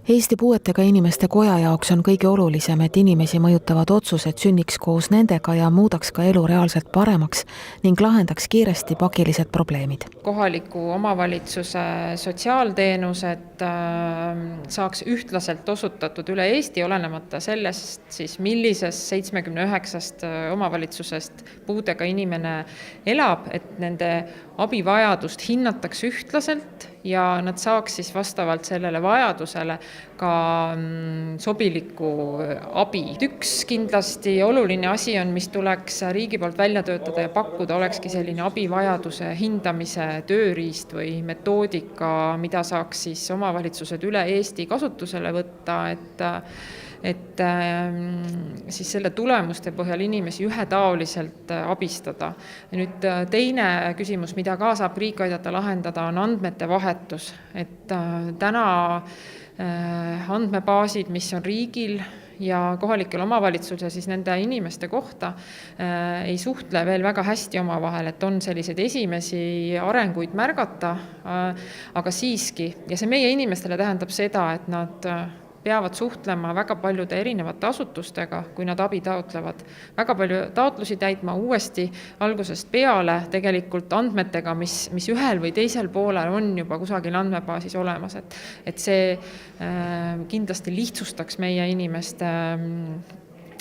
Eesti Puuetega Inimeste Koja jaoks on kõige olulisem, et inimesi mõjutavad otsused sünniks koos nendega ja muudaks ka elu reaalselt paremaks ning lahendaks kiiresti pakilised probleemid. Kohaliku omavalitsuse sotsiaalteenused saaks ühtlaselt osutatud üle Eesti, olenemata sellest, siis millisest 79 omavalitsusest puudega inimene elab, et nende abivajadust hinnatakse ühtlaselt ja nad saaks siis vastavalt sellele vajadusele ka sobilikku abi. Üks kindlasti oluline asi on, mis tuleks riigi poolt välja töötada ja pakkuda, olekski selline abivajaduse hindamise tööriist või metoodika, mida saaks siis omavalitsused üle Eesti kasutusele võtta, et siis selle tulemuste põhjal inimesi ühetaoliselt abistada. Nüüd teine küsimus, mida ka saab riik aidata lahendada, on andmete vahetus. Et täna andmebaasid, mis on riigil ja kohalikel omavalitsusel siis nende inimeste kohta ei suhtle veel väga hästi omavahel, et on selliseid esimesi arenguid märgata, aga siiski. Ja see meie inimestele tähendab seda, et nad peavad suhtlema väga paljude erinevate asutustega, kui nad abi taotlevad. Väga palju taotlusi täitma uuesti algusest peale tegelikult andmetega, mis ühel või teisel poolel on juba kusagil andmebaasis olemas. Et see kindlasti lihtsustaks meie inimeste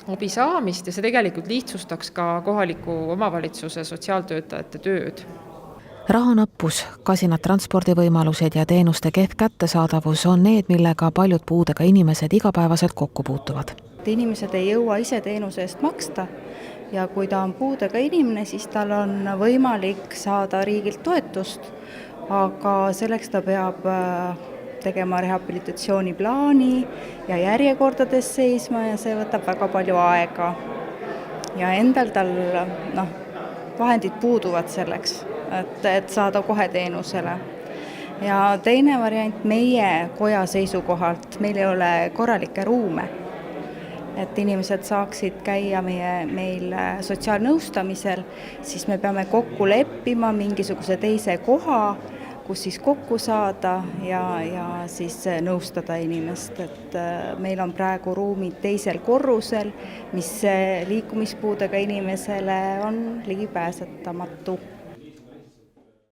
abi saamist ja see tegelikult lihtsustaks ka kohaliku omavalitsuse sotsiaaltöötajate tööd. Rahanappus, kasinad transpordivõimalused ja teenuste kehv kättesaadavus on need, millega paljud puudega inimesed igapäevaselt kokku puutuvad. Inimesed ei jõua ise teenuse eest maksta ja kui ta on puudega inimene, siis tal on võimalik saada riigilt toetust, aga selleks ta peab tegema rehabilitatsiooniplaani ja järjekordades seisma ja see võtab väga palju aega. Ja endal tal vahendid puuduvad selleks, et saada kohe teenusele. Ja teine variant meie koja seisukohalt, meil ei ole korralikke ruume, et inimesed saaksid käia meil sotsiaalnõustamisel, siis me peame kokku leppima mingisuguse teise koha, kus siis kokku saada ja siis nõustada inimest. Et meil on praegu ruumid teisel korrusel, mis liikumispuudega inimesele on ligipääsetamatu.